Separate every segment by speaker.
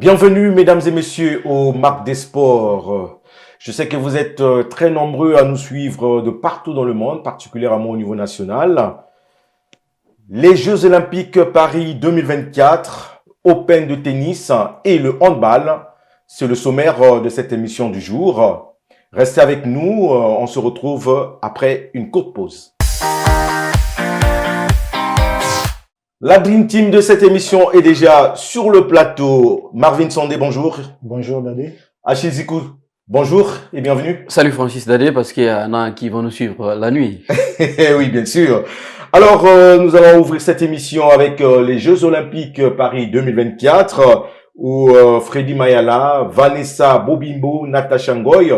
Speaker 1: Bienvenue, mesdames et messieurs, au MAP des Sports. Je sais que vous êtes très nombreux à nous suivre de partout dans le monde, particulièrement au niveau national. Les Jeux Olympiques Paris 2024, Open de tennis et le handball, c'est le sommaire de cette émission du jour. Restez avec nous, on se retrouve après une courte pause. La Dream Team de cette émission est déjà sur le plateau. Marvin Sondé, bonjour.
Speaker 2: Bonjour Dadé.
Speaker 1: Achille Zikou, bonjour et bienvenue.
Speaker 3: Salut Francis Dadé, parce qu'il y en a qui vont nous suivre la nuit.
Speaker 1: Oui, bien sûr. Alors, nous allons ouvrir cette émission avec les Jeux Olympiques Paris 2024, où Freddy Mayala, Vanessa Bobimbo, Natasha Ngoy,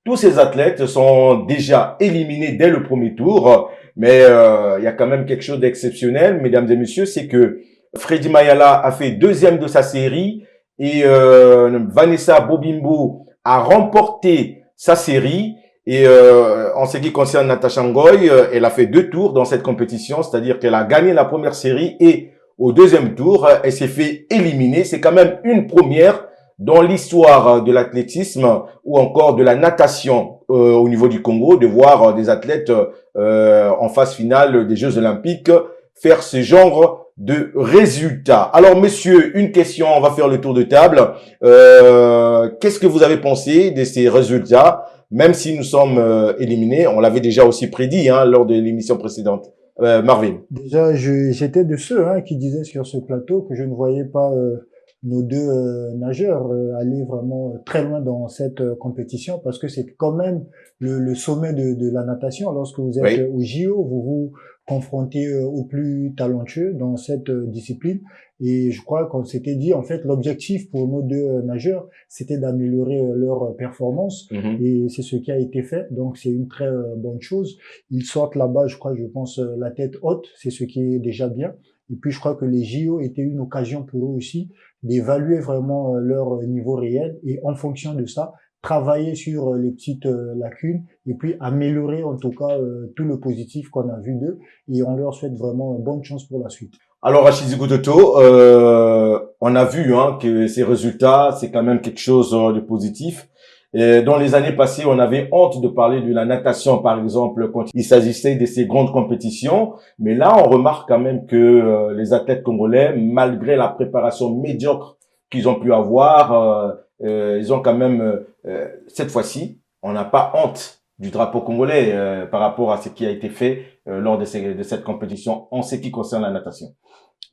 Speaker 1: tous ces athlètes sont déjà éliminés dès le premier tour. Mais il y a quand même quelque chose d'exceptionnel, mesdames et messieurs, c'est que Freddy Mayala a fait deuxième de sa série et Vanessa Bobimbo a remporté sa série. Et en ce qui concerne Natasha Ngoy, elle a fait 2 tours dans cette compétition, c'est-à-dire qu'elle a gagné la première série et au deuxième tour, elle s'est fait éliminer. C'est quand même une première dans l'histoire de l'athlétisme ou encore de la natation au niveau du Congo, de voir des athlètes en phase finale des Jeux Olympiques faire ce genre de résultats. Alors messieurs, une question, on va faire le tour de table. Qu'est-ce que vous avez pensé de ces résultats, même si nous sommes éliminés? On l'avait déjà aussi prédit lors de l'émission précédente. Marvin.
Speaker 2: Déjà, j'étais de ceux qui disaient sur ce plateau que je ne voyais pas nos deux nageurs aller vraiment très loin dans cette compétition, parce que c'est quand même le sommet de la natation. Lorsque vous êtes au JO, vous vous confrontez aux plus talentueux dans cette discipline. Et je crois qu'on s'était dit, en fait, l'objectif pour nos deux nageurs, c'était d'améliorer leur performance. Et c'est ce qui a été fait. Donc, c'est une très bonne chose. Ils sortent là-bas, je pense, la tête haute. C'est ce qui est déjà bien. Et puis, je crois que les JO étaient une occasion pour eux aussi d'évaluer vraiment leur niveau réel et en fonction de ça, travailler sur les petites lacunes et puis améliorer en tout cas tout le positif qu'on a vu d'eux, et on leur souhaite vraiment bonne chance pour la suite.
Speaker 1: Alors Achille Zikototo, on a vu que ces résultats, c'est quand même quelque chose de positif. Et dans les années passées, on avait honte de parler de la natation, par exemple, quand il s'agissait de ces grandes compétitions. Mais là, on remarque quand même que les athlètes congolais, malgré la préparation médiocre qu'ils ont pu avoir, ils ont quand même, cette fois-ci, on n'a pas honte du drapeau congolais par rapport à ce qui a été fait lors de cette compétition en ce qui concerne la natation.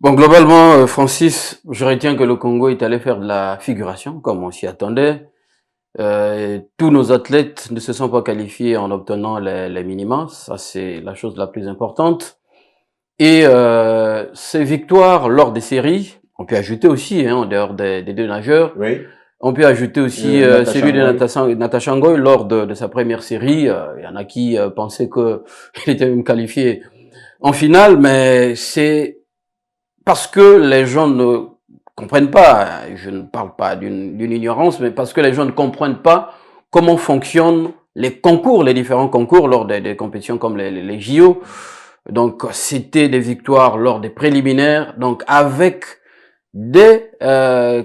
Speaker 3: Bon, globalement, Francis, je retiens que le Congo est allé faire de la figuration, comme on s'y attendait. Tous nos athlètes ne se sont pas qualifiés en obtenant les minima, ça c'est la chose la plus importante. Et ces victoires lors des séries, on peut ajouter aussi, en dehors des deux nageurs, on peut ajouter aussi celui de Natasha Ngoy lors de sa première série. Il y en a qui pensaient qu'il était même qualifié en finale, mais c'est parce que les gens ne comprennent pas, je ne parle pas d'une ignorance, mais parce que les gens ne comprennent pas comment fonctionnent les concours, les différents concours lors des compétitions comme les JO. Donc, c'était des victoires lors des préliminaires, donc avec des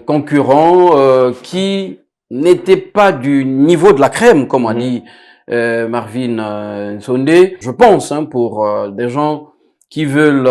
Speaker 3: concurrents qui n'étaient pas du niveau de la crème, comme a dit Marvin Sondé. Je pense, pour des gens qui veulent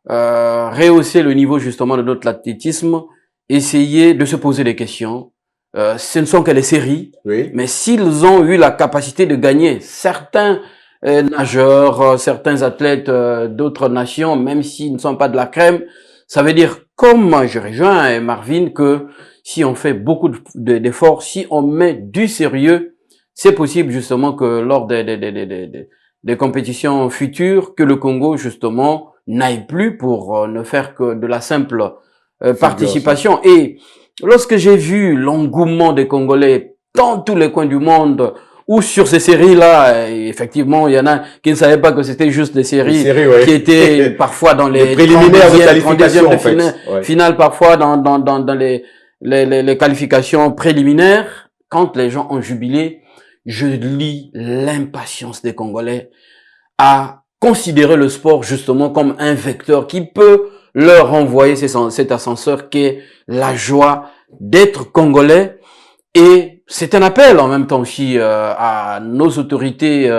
Speaker 3: rehausser le niveau justement de notre athlétisme, essayer de se poser des questions. Ce ne sont que les séries, mais s'ils ont eu la capacité de gagner certains nageurs, certains athlètes d'autres nations, même s'ils ne sont pas de la crème, ça veut dire, comme je rejoins Marvin, que si on fait beaucoup d'efforts, si on met du sérieux, c'est possible justement que lors des compétitions futures, que le Congo justement n'aille plus pour ne faire que de la simple participation. Et lorsque j'ai vu l'engouement des Congolais dans tous les coins du monde, ou sur ces séries-là, effectivement, il y en a qui ne savaient pas que c'était juste des séries qui étaient parfois dans les
Speaker 1: préliminaires de qualification,
Speaker 3: finale, parfois dans les qualifications préliminaires. Quand les gens ont jubilé, je lis l'impatience des Congolais à considérer le sport justement comme un vecteur qui peut leur envoyer cet ascenseur qui est la joie, d'être congolais. Et c'est un appel en même temps aussi à nos autorités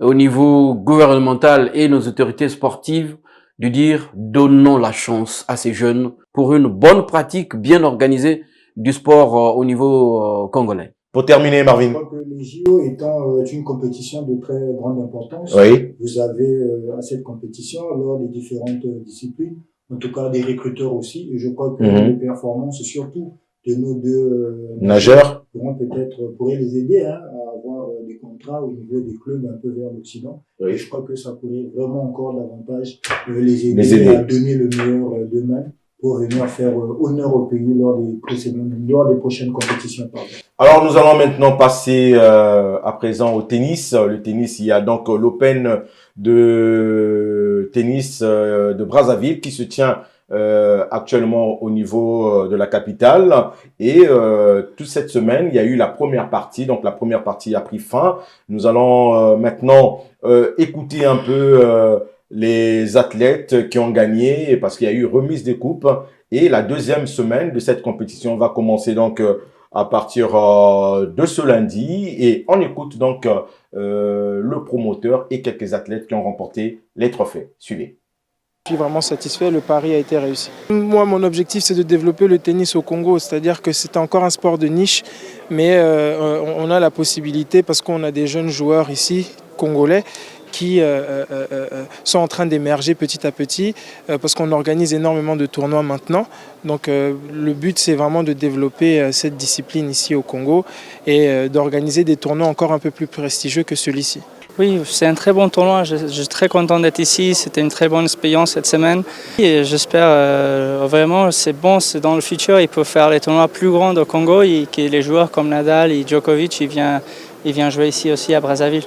Speaker 3: au niveau gouvernemental et nos autorités sportives de dire donnons la chance à ces jeunes pour une bonne pratique bien organisée du sport au niveau congolais.
Speaker 1: Pour terminer,
Speaker 2: Je
Speaker 1: Marvin.
Speaker 2: crois que les JO étant une compétition de très grande importance,
Speaker 1: Oui.
Speaker 2: vous avez à cette compétition, alors les différentes disciplines, en tout cas des recruteurs aussi, et je crois que les performances, surtout de nos deux
Speaker 1: Nageurs.
Speaker 2: pourraient les aider à avoir des contrats au niveau des clubs un peu vers l'Occident.
Speaker 1: Oui.
Speaker 2: Et je crois que ça pourrait vraiment encore davantage les aider à donner le meilleur d'eux-mêmes pour venir faire honneur au pays lors des prochaines compétitions. Pardon.
Speaker 1: Alors, nous allons maintenant passer à présent au tennis. Le tennis, il y a donc l'Open de tennis de Brazzaville qui se tient actuellement au niveau de la capitale. Et toute cette semaine, il y a eu la première partie. Donc, la première partie a pris fin. Nous allons maintenant écouter un peu les athlètes qui ont gagné parce qu'il y a eu remise des coupes. Et la deuxième semaine de cette compétition va commencer donc à partir de ce lundi. Et on écoute donc le promoteur et quelques athlètes qui ont remporté les trophées. Suivez.
Speaker 4: Je suis vraiment satisfait, le pari a été réussi. Moi, mon objectif, c'est de développer le tennis au Congo, c'est-à-dire que c'est encore un sport de niche, mais on a la possibilité, parce qu'on a des jeunes joueurs ici, congolais, qui sont en train d'émerger petit à petit, parce qu'on organise énormément de tournois maintenant. Donc le but, c'est vraiment de développer cette discipline ici au Congo et d'organiser des tournois encore un peu plus prestigieux que celui-ci.
Speaker 5: Oui, c'est un très bon tournoi. Je suis très content d'être ici. C'était une très bonne expérience cette semaine. Et j'espère vraiment, c'est bon, c'est dans le futur, il peut faire les tournois plus grands au Congo et que les joueurs comme Nadal et Djokovic, ils viennent jouer ici aussi à Brazzaville.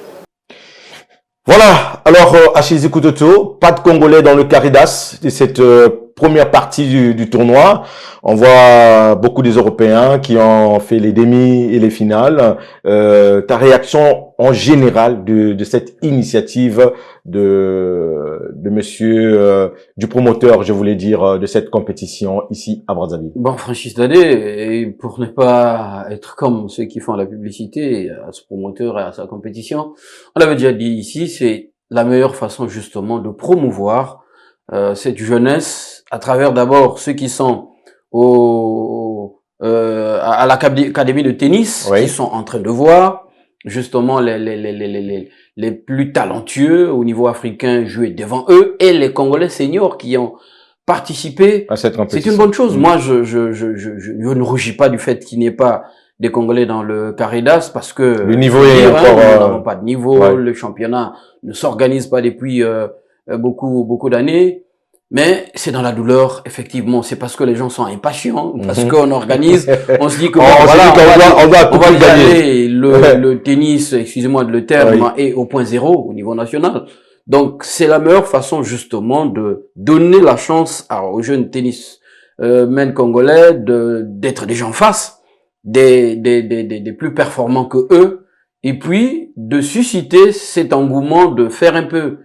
Speaker 1: Voilà, alors Achille Kutoto, pas de Congolais dans le Caridas de cette première partie du tournoi. On voit beaucoup des Européens qui ont fait les demi et les finales. Ta réaction en général de cette initiative de monsieur, du promoteur, je voulais dire, de cette compétition ici à Brazzaville?
Speaker 3: Bon, Francis Dadé, et pour ne pas être comme ceux qui font la publicité à ce promoteur et à sa compétition, on l'avait déjà dit ici, c'est la meilleure façon justement de promouvoir cette jeunesse à travers d'abord ceux qui sont à l'académie de tennis,
Speaker 1: oui,
Speaker 3: qui sont en train de voir justement les plus talentueux au niveau africain jouer devant eux, et les Congolais seniors qui ont participé
Speaker 1: à cette compétition.
Speaker 3: C'est une bonne chose. Moi, je ne rougis pas du fait qu'il n'y ait pas des Congolais dans le Caridas, parce que
Speaker 1: le niveau est encore,
Speaker 3: nous n'avons pas de niveau,
Speaker 1: ouais.
Speaker 3: Le championnat ne s'organise pas depuis beaucoup d'années. Mais c'est dans la douleur, effectivement. C'est parce que les gens sont impatients, parce qu'on organise, on se dit que on va gagner le tennis, excusez-moi de le terme, oui, et au point zéro au niveau national. Donc c'est la meilleure façon justement de donner la chance aux jeunes tennismen congolais d'être des gens en face, des plus performants que eux, et puis de susciter cet engouement de faire un peu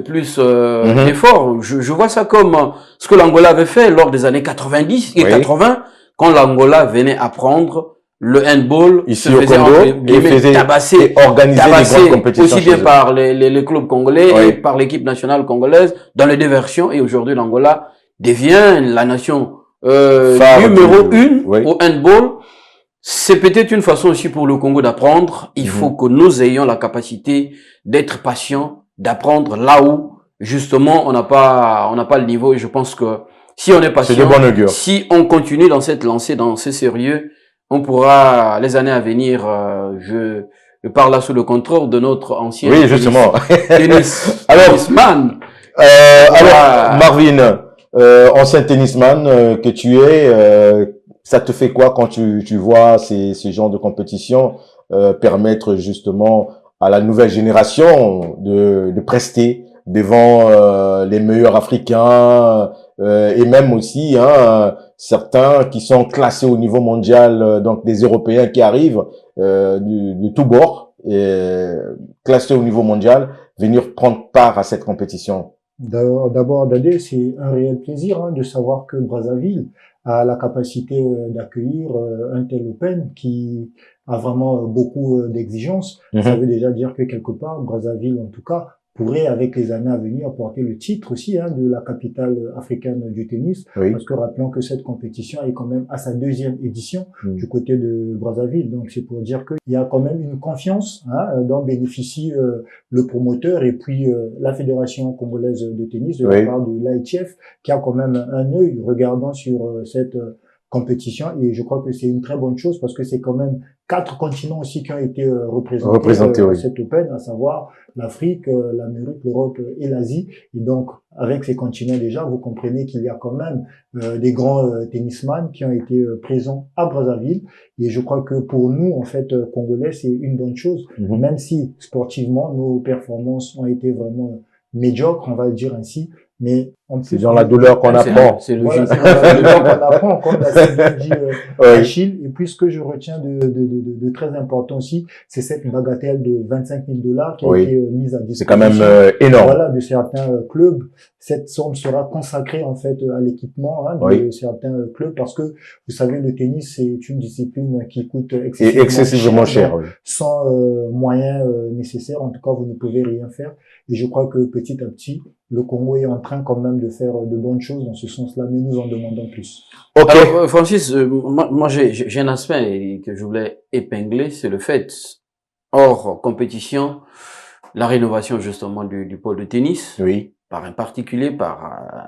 Speaker 3: plus d'efforts. Je vois ça comme ce que l'Angola avait fait lors des années 90 et 80, quand l'Angola venait apprendre le handball,
Speaker 1: ici au Congo, et faisait
Speaker 3: tabasser
Speaker 1: organiser des grandes compétitions
Speaker 3: aussi bien par les clubs congolais et par l'équipe nationale congolaise dans les deux versions. Et aujourd'hui, l'Angola devient la nation numéro 1 au handball. C'est peut-être une façon aussi pour le Congo d'apprendre. Il faut que nous ayons la capacité d'être patients, d'apprendre là où justement on n'a pas le niveau. Et je pense que si on est patient, si on continue dans cette lancée, dans ce sérieux, on pourra les années à venir. Je parle là sous le contrôle de notre ancien tennisman.
Speaker 1: Alors Marvin, ancien tennisman que tu es, ça te fait quoi quand tu vois ces genres de compétitions permettre justement à la nouvelle génération de prester devant les meilleurs Africains et même aussi certains qui sont classés au niveau mondial, donc des Européens qui arrivent de tous bords, classés au niveau mondial, venir prendre part à cette compétition?
Speaker 2: D'abord, Dadé, c'est un réel plaisir de savoir que Brazzaville a la capacité d'accueillir un tel Open qui a vraiment beaucoup d'exigences. Ça veut déjà dire que quelque part, Brazzaville, en tout cas, pourrait, avec les années à venir, apporter le titre aussi de la capitale africaine du tennis.
Speaker 1: Oui.
Speaker 2: Parce que rappelons que cette compétition est quand même à sa 2e édition du côté de Brazzaville. Donc c'est pour dire qu'il y a quand même une confiance dont bénéficie le promoteur et puis la Fédération congolaise de tennis de la part de l'AITF qui a quand même un œil regardant sur cette compétition. Et je crois que c'est une très bonne chose parce que c'est quand même 4 continents aussi qui ont été représentés à cet Open, à savoir l'Afrique, l'Amérique, l'Europe et l'Asie. Et donc, avec ces continents déjà, vous comprenez qu'il y a quand même des grands tennisman qui ont été présents à Brazzaville. Et je crois que pour nous, en fait, Congolais, c'est une bonne chose, même si sportivement, nos performances ont été vraiment médiocres, on va le dire ainsi. Mais
Speaker 1: c'est dans la douleur qu'on apprend.
Speaker 2: C'est logique. Voilà, c'est dans la douleur qu'on apprend, comme l'a si bien dit Achille. Et puis, ce que je retiens de très important aussi, c'est cette bagatelle de 25 000 $ qui a été mise à disposition.
Speaker 1: C'est quand même énorme.
Speaker 2: Voilà, de certains clubs. Cette somme sera consacrée, en fait, à l'équipement de certains clubs parce que, vous savez, le tennis, c'est une discipline qui coûte excessivement cher. Sans moyens nécessaires, en tout cas, vous ne pouvez rien faire. Et je crois que petit à petit, le Congo est en train quand même de faire de bonnes choses dans ce sens-là, mais nous en demandons plus.
Speaker 3: Okay. Alors, Francis, moi j'ai un aspect que je voulais épingler, c'est le fait, hors compétition, la rénovation justement du pôle de tennis, par un particulier, par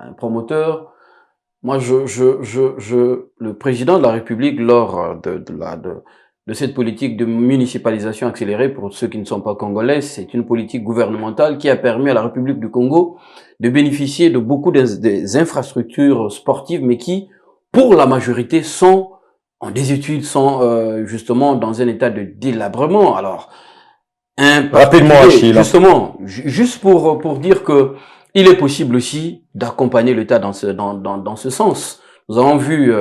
Speaker 3: un promoteur. Moi, le président de la République, lors de cette politique de municipalisation accélérée, pour ceux qui ne sont pas congolais, c'est une politique gouvernementale qui a permis à la République du Congo de bénéficier de beaucoup des infrastructures sportives, mais qui, pour la majorité, sont en désuétude, sont justement dans un état de délabrement. Alors,
Speaker 1: rapidement, Achille,
Speaker 3: justement, juste pour dire que il est possible aussi d'accompagner l'État dans ce sens. Nous avons vu,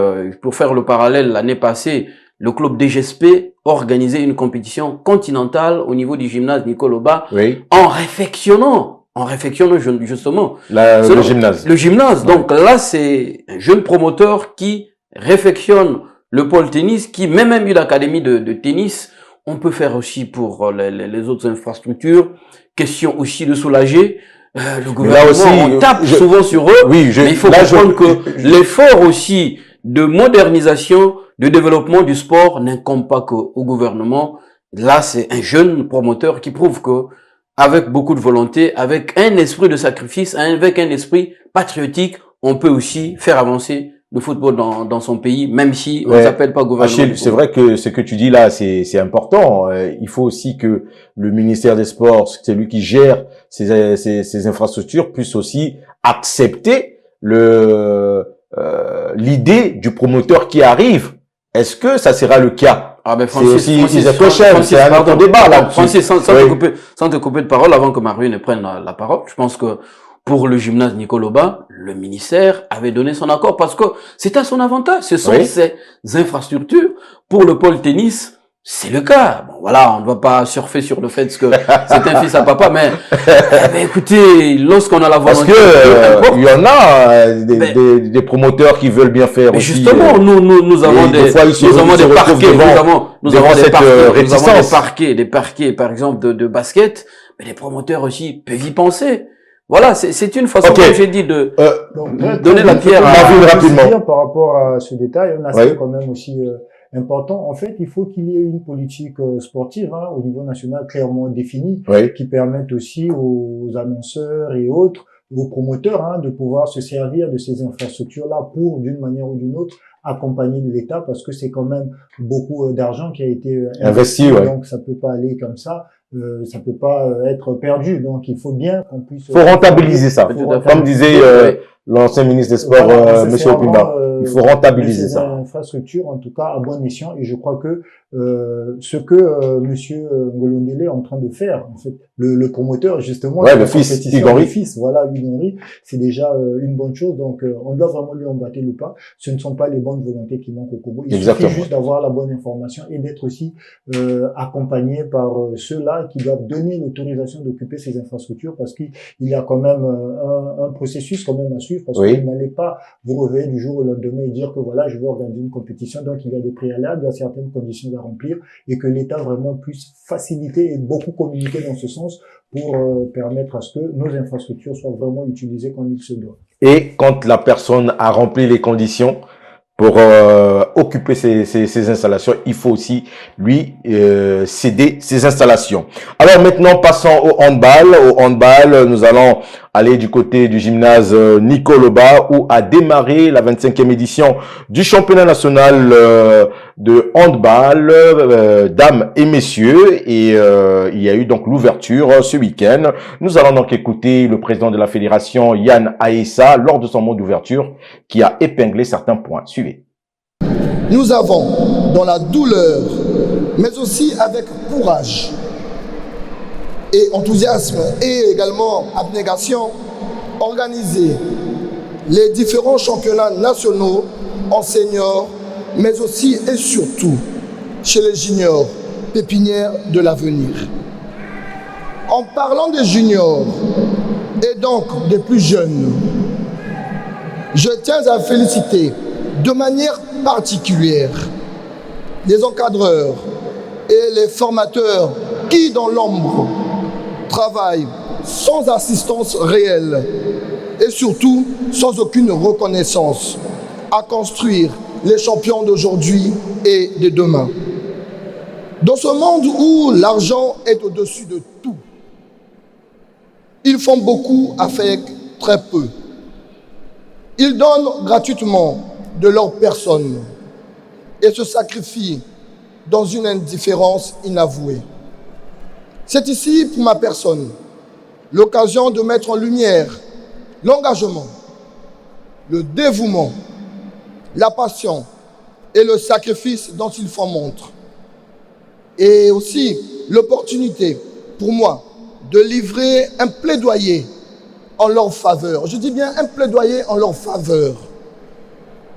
Speaker 3: pour faire le parallèle, l'année passée, le club DGSP organisait une compétition continentale au niveau du gymnase Nicoloba en réfectionnant justement
Speaker 1: le gymnase.
Speaker 3: Le gymnase. Donc là, c'est un jeune promoteur qui réfectionne le pôle tennis, qui même eu l'académie de tennis. On peut faire aussi pour les autres infrastructures. Question aussi de soulager. Le gouvernement, aussi, on tape souvent sur eux, mais il faut comprendre que l'effort aussi de modernisation, de développement du sport n'incombe pas qu'au gouvernement. Là, c'est un jeune promoteur qui prouve que, avec beaucoup de volonté, avec un esprit de sacrifice, avec un esprit patriotique, on peut aussi faire avancer le football dans son pays, même si on ne s'appelle pas gouvernement.
Speaker 1: Achille, c'est vrai que ce que tu dis là, c'est important. Il faut aussi que le ministère des Sports, c'est lui qui gère ces infrastructures, puisse aussi accepter l'idée du promoteur qui arrive. Est-ce que ça sera le cas?
Speaker 3: Ah ben
Speaker 1: Francis, c'est un autre débat là.
Speaker 3: Francis, sans te couper de parole, avant que Marie ne prenne la parole, je pense que pour le gymnase Nicoloba, le ministère avait donné son accord parce que c'est à son avantage. Ce sont ces infrastructures. Pour le pôle tennis, c'est le cas. Bon, voilà, on ne va pas surfer sur le fait que c'est un fils à papa, mais écoutez, lorsqu'on a la volonté...
Speaker 1: Parce que il y en a des promoteurs qui veulent bien faire aussi.
Speaker 3: Justement, nous avons des parquets, des parquets, par exemple, de basket, mais les promoteurs aussi peuvent y penser. Voilà, c'est une façon, comme j'ai dit, de donner la pierre
Speaker 2: rapidement. Par rapport à ce détail, on a quand même aussi important. En fait, il faut qu'il y ait une politique sportive au niveau national clairement définie, qui permette aussi aux annonceurs et autres, aux promoteurs, de pouvoir se servir de ces infrastructures-là pour, d'une manière ou d'une autre, accompagner l'État, parce que c'est quand même beaucoup d'argent qui a été investi. Donc, ça peut pas aller comme ça. Ça peut pas être perdu, donc il faut bien qu'on puisse...
Speaker 1: Faut rentabiliser ça. Comme disait l'ancien ministre des Sports, Monsieur Opimba. Il faut rentabiliser ça.
Speaker 2: Infrastructure, en tout cas, à bon escient, et je crois que ce que Monsieur Ngolondele est en train de faire. En fait, le promoteur justement,
Speaker 1: ouais,
Speaker 2: de
Speaker 1: le
Speaker 2: la
Speaker 1: fils,
Speaker 2: compétition,
Speaker 1: Igor
Speaker 2: le
Speaker 1: Ri.
Speaker 2: fils, voilà, Igor Ri, c'est déjà une bonne chose. Donc, on doit vraiment lui emboîter le pas. Ce ne sont pas les bonnes volontés qui manquent au Congo. Il
Speaker 1: Exactement.
Speaker 2: suffit juste d'avoir la bonne information et d'être aussi accompagné par ceux-là qui doivent donner l'autorisation d'occuper ces infrastructures, parce qu'il y a quand même un processus quand même à suivre, parce
Speaker 1: Oui.
Speaker 2: que vous n'allez pas vous réveiller du jour au lendemain et dire que voilà, je veux organiser une compétition. Donc, il y a des préalables, il y a certaines conditions à remplir, et que l'État vraiment puisse faciliter et beaucoup communiquer dans ce sens pour permettre à ce que nos infrastructures soient vraiment utilisées comme il se doit.
Speaker 1: Et quand la personne a rempli les conditions pour occuper ces installations, il faut aussi lui céder ces installations. Alors maintenant, passons au handball. Au handball, nous allons aller du côté du gymnase Nicoloba, où a démarré la 25e édition du championnat national de handball, dames et messieurs. Et il y a eu donc l'ouverture ce week-end. Nous allons donc écouter le président de la fédération, Yann Aessa, lors de son mot d'ouverture, qui a épinglé certains points. Suivez.
Speaker 6: Nous avons, dans la douleur, mais aussi avec courage et enthousiasme et également abnégation, organisé les différents championnats nationaux en seniors, mais aussi et surtout chez les juniors, pépinières de l'avenir. En parlant des juniors et donc des plus jeunes, je tiens à féliciter de manière particulière les encadreurs et les formateurs qui, dans l'ombre, travaillent sans assistance réelle et surtout sans aucune reconnaissance à construire les champions d'aujourd'hui et de demain. Dans ce monde où l'argent est au-dessus de tout, ils font beaucoup avec très peu. Ils donnent gratuitement de leur personne et se sacrifient dans une indifférence inavouée. C'est ici, pour ma personne, l'occasion de mettre en lumière l'engagement, le dévouement, la passion et le sacrifice dont ils font montre. Et aussi l'opportunité pour moi de livrer un plaidoyer en leur faveur. Je dis bien un plaidoyer en leur faveur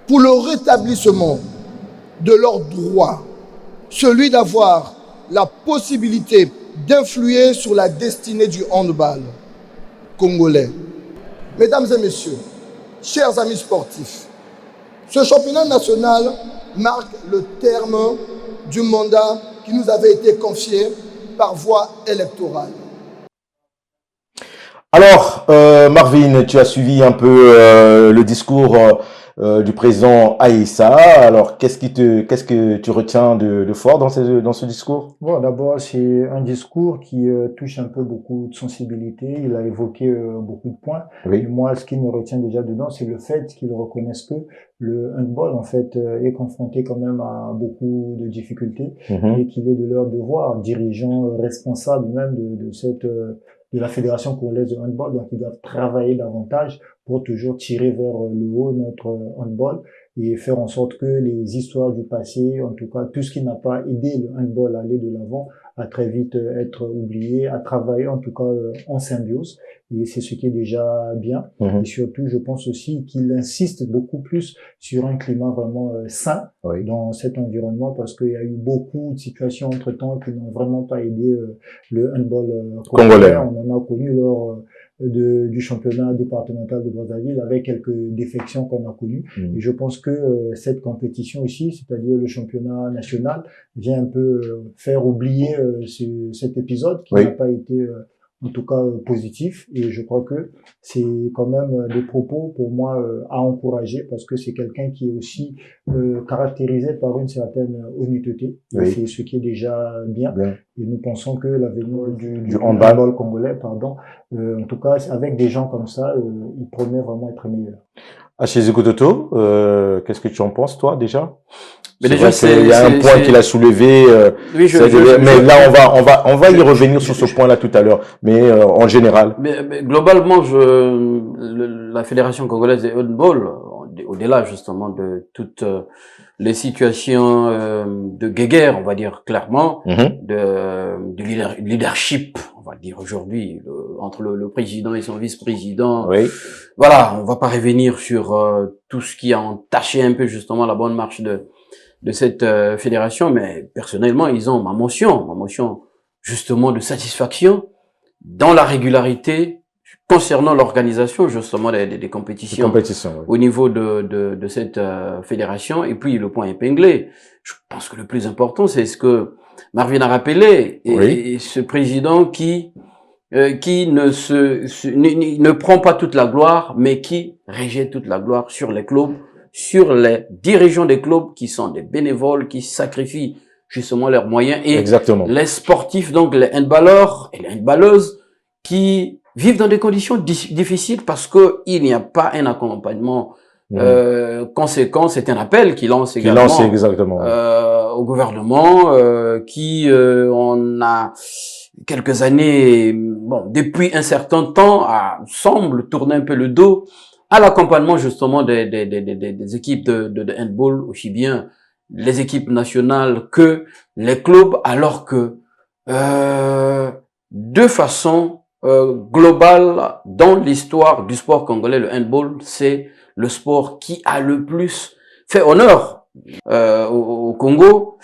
Speaker 6: pour le rétablissement de leur droit, celui d'avoir la possibilité d'influer sur la destinée du handball congolais. Mesdames et messieurs, chers amis sportifs, ce championnat national marque le terme du mandat qui nous avait été confié par voie électorale.
Speaker 1: Alors, Marvin, tu as suivi un peu le discours du président Aessa. Alors, qu'est-ce que tu retiens de fort dans ce discours?
Speaker 2: Bon, d'abord, c'est un discours qui touche un peu beaucoup de sensibilité. Il a évoqué beaucoup de points.
Speaker 1: Oui.
Speaker 2: Et moi, ce qui me retient déjà dedans, c'est le fait qu'ils reconnaissent que le handball, en fait, est confronté quand même à beaucoup de difficultés et qu'il est de leur devoir, dirigeants responsables même de la Fédération congolaise de handball, donc ils doivent travailler davantage pour toujours tirer vers le haut notre handball et faire en sorte que les histoires du passé, en tout cas tout ce qui n'a pas aidé le handball à aller de l'avant, à très vite être oublié, à travailler en tout cas en symbiose. Et c'est ce qui est déjà bien. Et surtout, je pense aussi qu'il insiste beaucoup plus sur un climat vraiment sain dans cet environnement, parce qu'il y a eu beaucoup de situations entre-temps qui n'ont vraiment pas aidé le handball congolais. On en a connu lors du championnat départemental de Brazzaville avec quelques défections qu'on a connues. Et je pense que cette compétition ici, c'est-à-dire le championnat national, vient un peu faire oublier cet épisode qui n'a pas été en tout cas positif, et je crois que c'est quand même des propos pour moi à encourager, parce que c'est quelqu'un qui est aussi caractérisé par une certaine honnêteté, et c'est ce qui est déjà bien. Et nous pensons que l'avenir du handball congolais, en tout cas avec des gens comme ça, il promet vraiment être meilleur.
Speaker 1: Achille Gototo, qu'est-ce que tu en penses toi déjà?
Speaker 3: Mais déjà,
Speaker 1: il y a un point qu'il a soulevé.
Speaker 3: Oui,
Speaker 1: mais là, on va y revenir sur ce point-là tout à l'heure. Mais en général.
Speaker 3: Mais globalement, la Fédération congolaise de handball, au-delà justement de toute les situations de guéguerre, on va dire clairement, du leadership, on va dire aujourd'hui, entre le président et son vice-président.
Speaker 1: Oui.
Speaker 3: Voilà, on va pas revenir sur tout ce qui a entaché un peu justement la bonne marche de cette fédération, mais personnellement, ils ont ma mention justement de satisfaction dans la régularité concernant l'organisation justement des compétitions
Speaker 1: Oui.
Speaker 3: au niveau de cette fédération. Et puis le point épinglé, je pense que le plus important, c'est ce que Marvin a rappelé, et ce président qui ne prend pas toute la gloire, mais qui rejette toute la gloire sur les clubs, sur les dirigeants des clubs qui sont des bénévoles, qui sacrifient justement leurs moyens, et
Speaker 1: exactement,
Speaker 3: les sportifs, donc les handballeurs et les handballeuses, qui vivent dans des conditions difficiles parce que il n'y a pas un accompagnement conséquent. C'est un appel qu'il lance également au gouvernement, qui on a quelques années, bon, depuis un certain temps, semble tourner un peu le dos à l'accompagnement justement des équipes de handball, aussi bien les équipes nationales que les clubs, alors que de façon globale, dans l'histoire du sport congolais, le handball, c'est le sport qui a le plus fait honneur au Congo.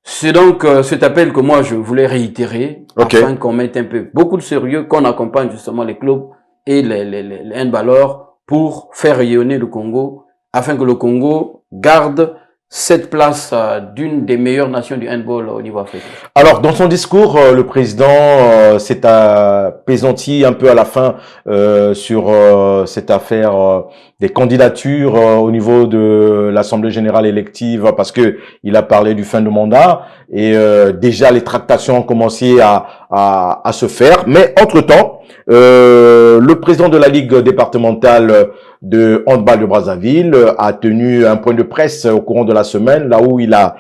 Speaker 3: C'est donc cet appel que moi je voulais réitérer, afin qu'on mette un peu beaucoup de sérieux, qu'on accompagne justement les clubs et les handballeurs pour faire rayonner le Congo, afin que le Congo garde cette place d'une des meilleures nations du handball au niveau africain.
Speaker 1: Alors, dans son discours, le président s'est apaisanti un peu à la fin sur cette affaire des candidatures au niveau de l'Assemblée générale élective, parce que il a parlé du fin de mandat, et déjà les tractations ont commencé à se faire. Mais entre-temps, le président de la Ligue départementale de handball de Brazzaville a tenu un point de presse au courant de la semaine, là où il a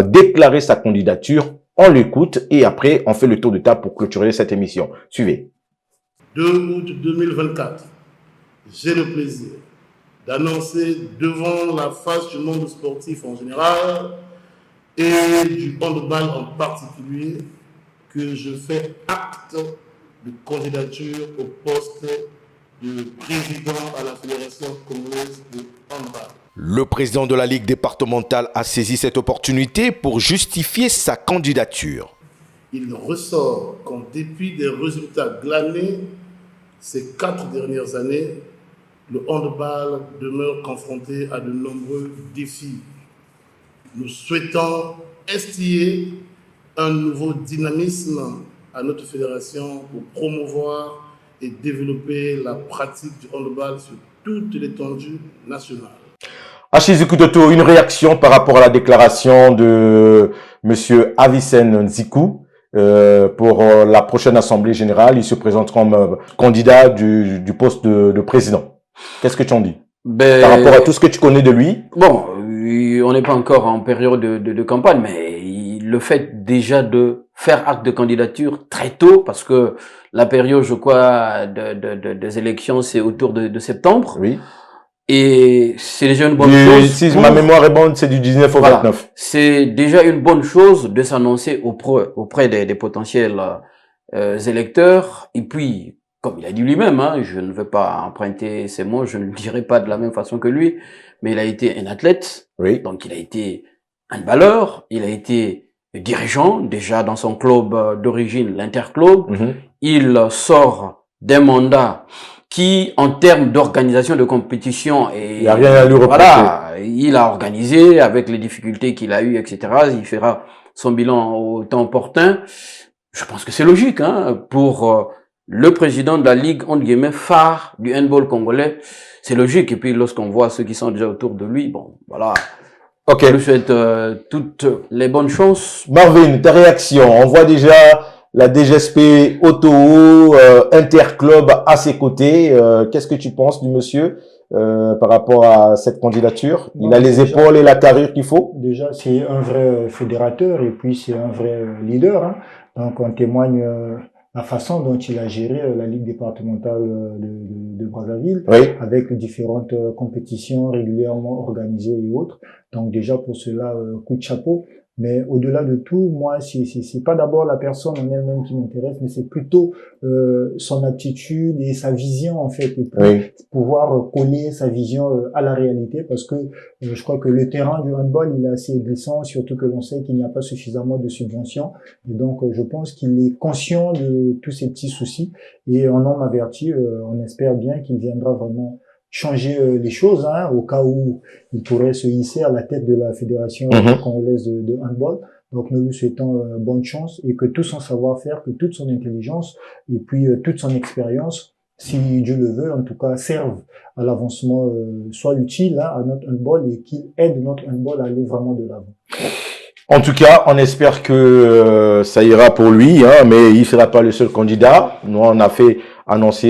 Speaker 1: déclaré sa candidature. On l'écoute et après on fait le tour de table pour clôturer cette émission. Suivez.
Speaker 7: 2 août 2024, j'ai le plaisir d'annoncer devant la face du monde sportif en général et du handball en particulier que je fais acte de candidature au poste de président à la Fédération congolaise de handball.
Speaker 1: Le président de la Ligue départementale a saisi cette opportunité pour justifier sa candidature.
Speaker 7: Il ressort qu'en dépit des résultats glanés ces 4 dernières années, le handball demeure confronté à de nombreux défis. Nous souhaitons instiller un nouveau dynamisme à notre fédération pour promouvoir et développer la pratique du handball sur toute l'étendue nationale.
Speaker 1: Achizuku Toto, une réaction par rapport à la déclaration de Monsieur Avicenne Nzikou pour la prochaine Assemblée générale. Il se présente comme candidat du poste de président. Qu'est-ce que tu en dis par rapport à tout ce que tu connais de lui?
Speaker 3: Bon, on n'est pas encore en période de campagne, mais le fait déjà de faire acte de candidature très tôt, parce que la période, je crois, des élections, c'est autour de septembre.
Speaker 1: Oui.
Speaker 3: Et c'est déjà une bonne chose.
Speaker 1: Si ma mémoire est bonne, c'est du 19 au 29.
Speaker 3: C'est déjà une bonne chose de s'annoncer auprès des potentiels électeurs. Et puis, comme il a dit lui-même, hein, je ne veux pas emprunter ces mots, je ne le dirai pas de la même façon que lui, mais il a été un athlète.
Speaker 1: Oui.
Speaker 3: Donc il a été handballeur, il a été dirigeant déjà dans son club d'origine, l'Interclub. Il sort d'un mandat qui, en termes d'organisation de compétition,
Speaker 1: il n'y a rien à lui reprocher.
Speaker 3: Voilà, il a organisé avec les difficultés qu'il a eues, etc. Il fera son bilan au temps opportun. Je pense que c'est logique, hein, pour le président de la Ligue, entre guillemets, phare du handball congolais. C'est logique. Et puis, lorsqu'on voit ceux qui sont déjà autour de lui, bon, voilà.
Speaker 1: Ok.
Speaker 3: Je lui souhaite toutes les bonnes chances.
Speaker 1: Marvin, ta réaction? On voit déjà la DGSP Otoho, Interclub à ses côtés. Qu'est-ce que tu penses du monsieur par rapport à cette candidature? Il a les épaules et la carrure qu'il faut?
Speaker 2: Déjà, c'est un vrai fédérateur et puis c'est un vrai leader. Hein. Donc, on témoigne la façon dont il a géré la Ligue départementale de Brazzaville,
Speaker 1: Oui.
Speaker 2: avec différentes compétitions régulièrement organisées et autres. Donc déjà pour cela, coup de chapeau. Mais au-delà de tout, moi, c'est pas d'abord la personne en elle-même qui m'intéresse, mais c'est plutôt son attitude et sa vision en fait, et pouvoir coller sa vision à la réalité, parce que je crois que le terrain du handball il est assez glissant, surtout que l'on sait qu'il n'y a pas suffisamment de subventions, et donc je pense qu'il est conscient de tous ces petits soucis, et en homme averti, on espère bien qu'il viendra vraiment changer les choses, hein, au cas où il pourrait se hisser à la tête de la fédération congolaise de handball. Donc nous lui souhaitons bonne chance, et que tout son savoir-faire, que toute son intelligence et puis toute son expérience, si Dieu le veut, en tout cas, servent à l'avancement, soit utile à notre handball, et qu'il aide notre handball à aller vraiment de l'avant.
Speaker 1: En tout cas, on espère que ça ira pour lui, hein, mais il ne sera pas le seul candidat. Nous, on a fait annoncer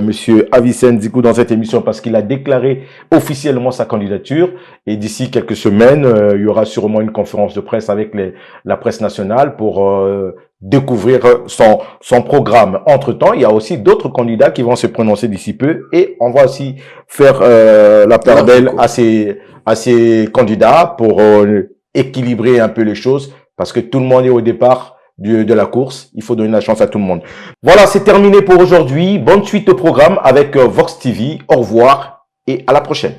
Speaker 1: Monsieur Avicenne Zikou dans cette émission parce qu'il a déclaré officiellement sa candidature. Et d'ici quelques semaines, il y aura sûrement une conférence de presse avec la presse nationale pour découvrir son programme. Entre-temps, il y a aussi d'autres candidats qui vont se prononcer d'ici peu, et on va aussi faire la part belle à ces candidats pour équilibrer un peu les choses, parce que tout le monde est au départ de la course. Il faut donner la chance à tout le monde. Voilà, c'est terminé pour aujourd'hui. Bonne suite au programme avec Vox TV. Au revoir et à la prochaine.